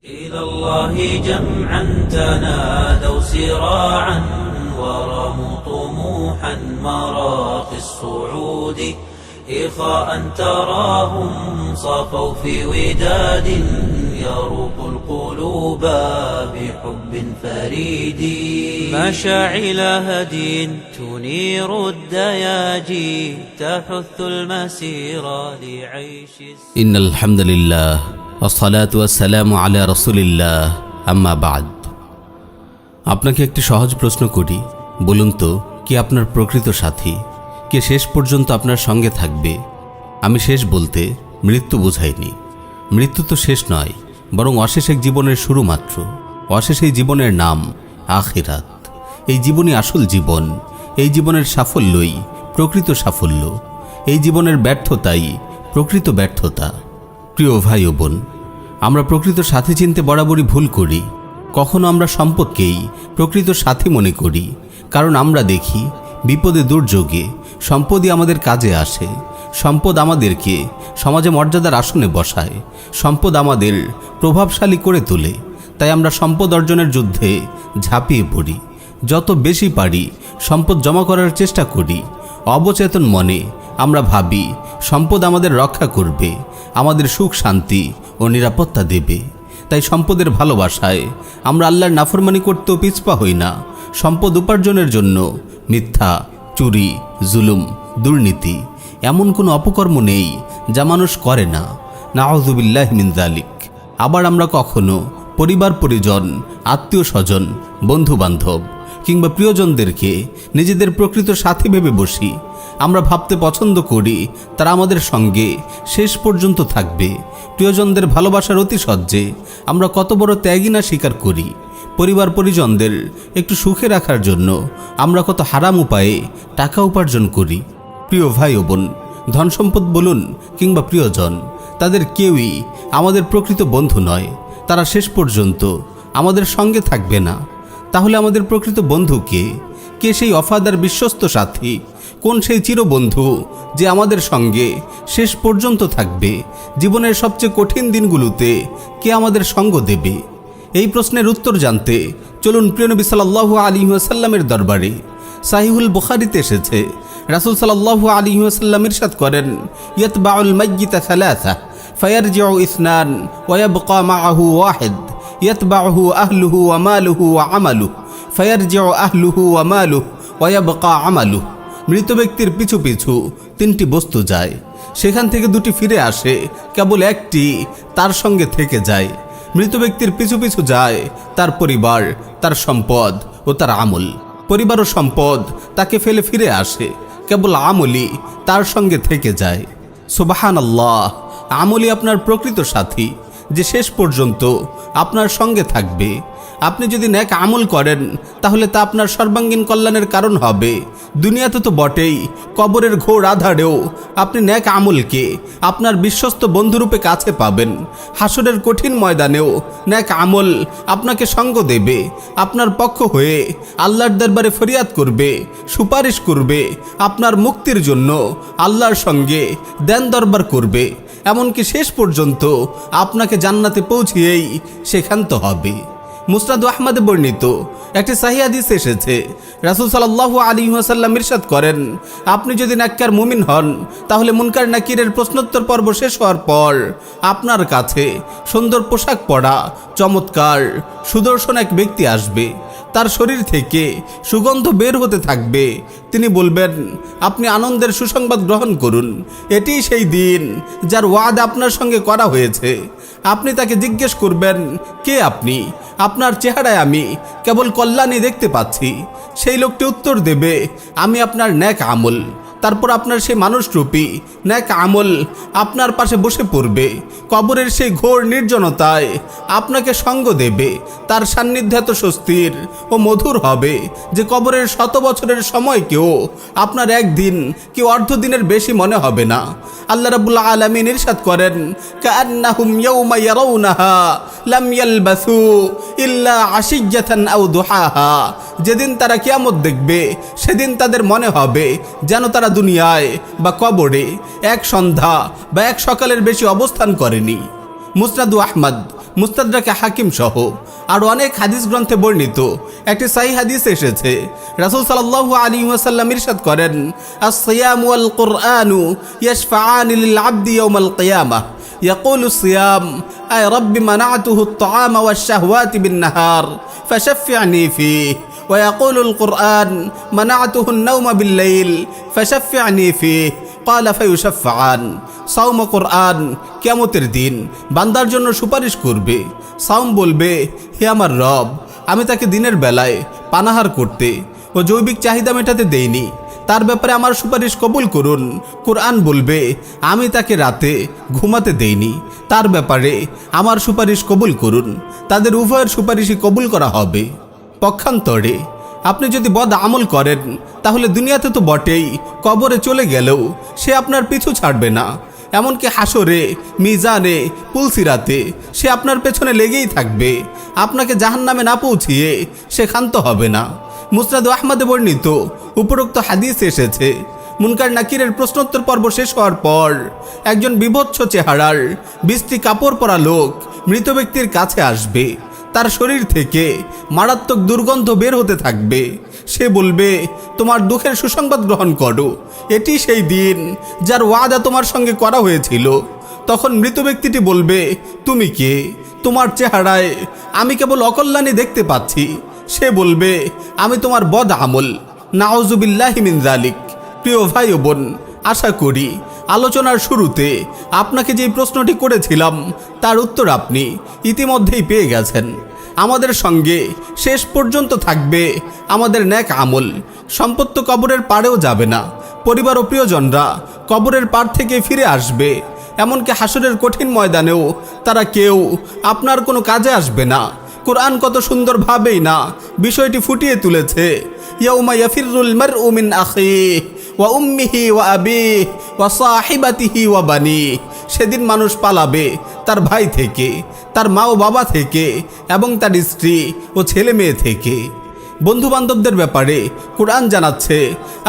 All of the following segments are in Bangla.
إلى الله جمعا تنادوا سراعا ورموا طموحا مراقي الصعود إخاء تراهم صافوا في وداد يروق القلوب بحب فريد مشاعل هدي تنير الدياجي تحث المسير لعيش إن الحمد لله والصلاة والسلام على رسول الله أما بعد। আপনাকে একটি সহজ প্রশ্ন করি, বলুন তো কি আপনার প্রকৃত সাথী, কে শেষ পর্যন্ত আপনার সঙ্গে থাকবে? আমি শেষ বলতে মৃত্যু বোঝাইনি। মৃত্যু তো শেষ নয়, বরং অশেষ এক জীবনের শুরু মাত্র। অশেষ এই জীবনের নাম আখিরাত। এই জীবনই আসল জীবন। এই জীবনের সাফল্যই প্রকৃত সাফল্য। এই জীবনের ব্যর্থতাই প্রকৃত ব্যর্থতা। প্রিয় ভাই ও বোন, আমরা প্রকৃত সাথী চিনতে বরাবরই ভুল করি। কখনো আমরা সম্পদকেই প্রকৃত সাথী মনে করি, কারণ আমরা দেখি বিপদে দুর্যোগে সম্পদই আমাদের কাজে আসে। সম্পদ আমাদেরকে সমাজে মর্যাদার আসনে বসায়। সম্পদ আমাদের প্রভাবশালী করে তোলে। তাই আমরা সম্পদ অর্জনের যুদ্ধে ঝাঁপিয়ে পড়ি। যত বেশি পারি সম্পদ জমা করার চেষ্টা করি। অবচেতন মনে আমরা ভাবি সম্পদ আমাদের রক্ষা করবে, আমাদের সুখ শান্তি ও নিরাপত্তা দেবে। তাই সম্পদের ভালোবাসায় আমরা আল্লাহর নাফরমানি করতেও পিছপা হই না। সম্পদ উপার্জনের জন্য মিথ্যা, চুরি, জুলুম, দুর্নীতি এমন কোনো অপকর্ম নেই যা মানুষ করে না। নাউযুবিল্লাহি মিন যালিক। আবার আমরা কখনো পরিবার পরিজন, আত্মীয় স্বজন, বন্ধু বান্ধব কিংবা প্রিয়জনদেরকে নিজেদের প্রকৃত সাথী ভেবে বসি। আমরা ভাবতে পছন্দ করি তারা আমাদের সঙ্গে শেষ পর্যন্ত থাকবে। প্রিয়জনদের ভালোবাসার অতিশয্যে আমরা কত বড় ত্যাগই না স্বীকার করি। পরিবার পরিজনদের একটু সুখে রাখার জন্য আমরা কত হারাম উপায়ে টাকা উপার্জন করি। প্রিয় ভাই ও বোন, ধন সম্পদ বলুন কিংবা প্রিয়জন, তাদের কেউই আমাদের প্রকৃত বন্ধু নয়। তারা শেষ পর্যন্ত আমাদের সঙ্গে থাকবে না। তাহলে আমাদের প্রকৃত বন্ধু কে? কে সেই অফাদার বিশ্বস্ত সাথী? কোন সেই চিরবন্ধু যে আমাদের সঙ্গে শেষ পর্যন্ত থাকবে? জীবনের সবচেয়ে কঠিন দিনগুলোতে কে আমাদের সঙ্গ দেবে? এই প্রশ্নের উত্তর জানতে চলুন প্রিয় নবী সাল্লাল্লাহু আলাইহি ওয়াসাল্লামের দরবারে। সাহিহুল বুখারীতে এসেছে, রাসূল সাল্লাল্লাহু আলাইহি ওয়াসাল্লাম ইরশাদ করেন, ইয়াতবাউল মাইয়িতা সালাসা ফায়ারজিউ ইসনান ওয়া ইয়াবকা মাআহু ওয়াহিদ ইয়াতবাউহু আহলুহু ওয়া মালুহু ওয়া আমালুহু ফায়ারজিউ আহলুহু ওয়া মালুহু ওয়া ইয়াবকা আমালুহু। মৃত ব্যক্তির পিছু পিছু তিনটি বস্তু যায়, সেখান থেকে দুটি ফিরে আসে, কেবল একটি তার সঙ্গে থেকে যায়। মৃত ব্যক্তির পিছু পিছু যায় তার পরিবার, তার সম্পদ ও তার আমল। পরিবার ও সম্পদ তাকে ফেলে ফিরে আসে, কেবল আমলই তার সঙ্গে থেকে যায়। সুবহানাল্লাহ! আমলই আপনার প্রকৃত সাথী, যে শেষ পর্যন্ত আপনার সঙ্গে থাকবে। আপনি যদি নেক আমল করেন তাহলে তা আপনার সর্বাঙ্গীন কল্যাণের কারণ হবে। দুনিয়াতে তো বটেই, কবরের ঘোর আধারেও আপনি নেক আমলকে আপনার বিশ্বস্ত বন্ধুরূপে কাছে পাবেন। হাসরের কঠিন ময়দানেও নেক আমল আপনাকে সঙ্গ দেবে, আপনার পক্ষ হয়ে আল্লাহর দরবারে ফরিয়াদ করবে, সুপারিশ করবে, আপনার মুক্তির জন্য আল্লাহর সঙ্গে দেন দরবার করবে। এমনকি শেষ পর্যন্ত আপনাকে জান্নাতে পৌঁছিয়েই সেখান্ত হবে। মুসনাদ আহমদে বর্ণিত একটি সহিহ হাদিস এসেছে, রাসূল সাল্লাল্লাহু আলাইহি ওয়াসাল্লাম ইরশাদ করেন, আপনি যদি নেককার মুমিন হন তাহলে মুনকার নাকিরের প্রশ্নোত্তর পর্ব শেষ হওয়ার পর আপনার কাছে সুন্দর পোশাক পরা চমৎকার সুদর্শন এক ব্যক্তি আসবে। তার শরীর থেকে সুগন্ধ বের হতে থাকবে। তিনি বলবেন, আপনি আনন্দের সুসংবাদ গ্রহণ করুন, এটিই সেই দিন যার ওয়াদা আপনার সঙ্গে করা হয়েছে। আপনি তাকে জিজ্ঞেস করবেন, কে আপনি? আপনার চেহারায় আমি কেবল কল্যাণই দেখতে পাচ্ছি। সেই লোকটি উত্তর দেবে, আমি আপনার নেক আমল। তারপর আপনার সেই মানুষরূপী নেক আমল আপনার পাশে বসে পড়বে। কবরের সেই ঘোর নির্জনতায় আপনাকে সঙ্গ দেবে। তার সান্নিধ্য এত স্বস্তির ও মধুর হবে যে কবরের 100 বছরের সময়কেও আপনার একদিন কি অর্ধদিনের বেশি মনে হবে না। আল্লাহ রাব্বুল আলামিন ইরশাদ করেন, কাআন্নাহুম ইয়াওমা ইয়ারাউনাহা লাম ইয়ালবাসু ইল্লা আশিয়াতান আও দুহাহা। যেদিন তারা কিয়ামত দেখবে সেদিন তাদের মনে হবে যেন তারা দুনিয়ায় বা কবরে এক সন্ধ্যা বা এক সকালের বেশি অবস্থান করেনি। মুসনাদ আহমদ মুস্তাদরাকে হাকিম সহ আর অনেক হাদিস গ্রন্থে বর্ণিত একটি সহিহ হাদিস এসেছে, রাসূল সাল্লাল্লাহু আলাইহি ওয়াসাল্লাম ইরশাদ করেন, আস-সিয়ামু ওয়াল কুরআনু ইয়াশফাআনি লিল আবদি ইয়াওমাল কিয়ামাহ ইয়াকুলু সিয়াম আয় রাব্বি মানা'তুহু আত-তা'আমা ওয়াশ-শাহওয়াতি বিন-নাহার ফাশফি'নি ফীহি ওয়া ইয়াকুলুল কুরআন মানা'তুহু আন-নাওমা বিল-লাইল ফাশফি'নি ফীহি ক্বালা ফায়ুশাফফা'আন। সাওম ও কোরআন কিয়ামতের দিন বান্দার জন্য সুপারিশ করবে। সাওম বলবে, হে আমার রব, আমি তাকে দিনের বেলায় পানাহার করতে ও জৈবিক চাহিদা মেটাতে দেইনি, তার ব্যাপারে আমার সুপারিশ কবুল করুন। কোরআন বলবে, আমি তাকে রাতে ঘুমাতে দেইনি, তার ব্যাপারে আমার সুপারিশ কবুল করুন। তাদের উভয়ের সুপারিশই কবুল করা হবে। পক্ষান্তরে আপনি যদি বদ আমল করেন তাহলে দুনিয়াতে তো বটেই, কবরে চলে গেলেও সে আপনার পিছু ছাড়বে না। এমনকি হাসরে, মিজানে, পুলসিরাতে সে আপনার পেছনে লেগেই থাকবে। আপনাকে জাহান্নামে না পৌঁছিয়ে সে ক্ষান্ত হবে না। মুসনাদ আহমদে বর্ণিত উপরোক্ত হাদিস এসেছে, মুনকার নাকিরের প্রশ্নোত্তর পর্ব শেষ হওয়ার পর একজন বিভৎস চেহারার 20টি কাপড় পরা লোক মৃত ব্যক্তির কাছে আসবে। তার শরীর থেকে মারাত্মক দুর্গন্ধ বের হতে থাকবে। সে বলবে, তোমার দুঃখের সুসংবাদ গ্রহণ করো, এটি সেই দিন যার ওয়াদা তোমার সঙ্গে করা হয়েছিল। তখন মৃত ব্যক্তিটি বলবে, তুমি কে? তোমার চেহারায় আমি কেবল অকল্যাণী দেখতে পাচ্ছি। সে বলবে, আমি তোমার বদ আমল। নাউজুবিল্লাহি মিন যালিক। প্রিয় ভাই ও বোন, আশা করি আলোচনার শুরুতে আপনাকে যে প্রশ্নটি করেছিলাম তার উত্তর আপনি ইতিমধ্যেই পেয়ে গেছেন। আমাদের সঙ্গে শেষ পর্যন্ত থাকবে আমাদের নেক আমল। সম্পদ তো কবরের পাড়েও যাবে না, পরিবার ও প্রিয়জনরা কবরের পাড় থেকে ফিরে আসবে। এমনকি হাসরের কঠিন ময়দানেও তারা কেউ আপনার কোনো কাজে আসবে না। কোরআন কত সুন্দরভাবেই না বিষয়টি ফুটিয়ে তুলেছে। ইয়াউমা ইয়াফিরুল মারউ মিন আখিহি ওয়া উম্মিহি ওয়া আবিহি ওয়া সাহিবাতিহি ওয়া বানিহি। সেদিন মানুষ পালাবে তার ভাই থেকে, তার মা ও বাবা থেকে এবং তার স্ত্রী ও ছেলে মেয়ে থেকে। বন্ধু বান্ধবদের ব্যাপারে কোরআন জানাচ্ছে,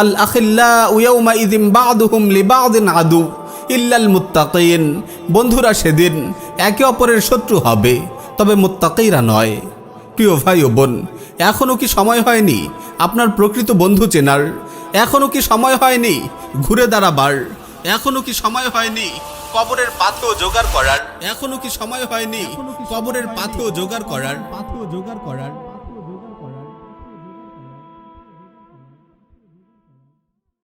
আল আখিল্লাউ ইয়াউমা ইযিম বা'দুহুম লিবা'দিন আদু ইল্লাল মুত্তাকিন। বন্ধুরা সেদিন একে অপরের শত্রু হবে, তবে মুত্তাকিরা নয়। প্রিয় ভাই ও বোন, এখনও কি সময় হয়নি আপনার প্রকৃত বন্ধু চেনার? এখনও কি সময় হয়নি ঘুরে দাঁড়াবার? এখনও কি সময় হয়নি কবরের পাথেও জোগাড় করার? এখনও কি সময় হয়নি কবরের পাথেও জোগাড় করার?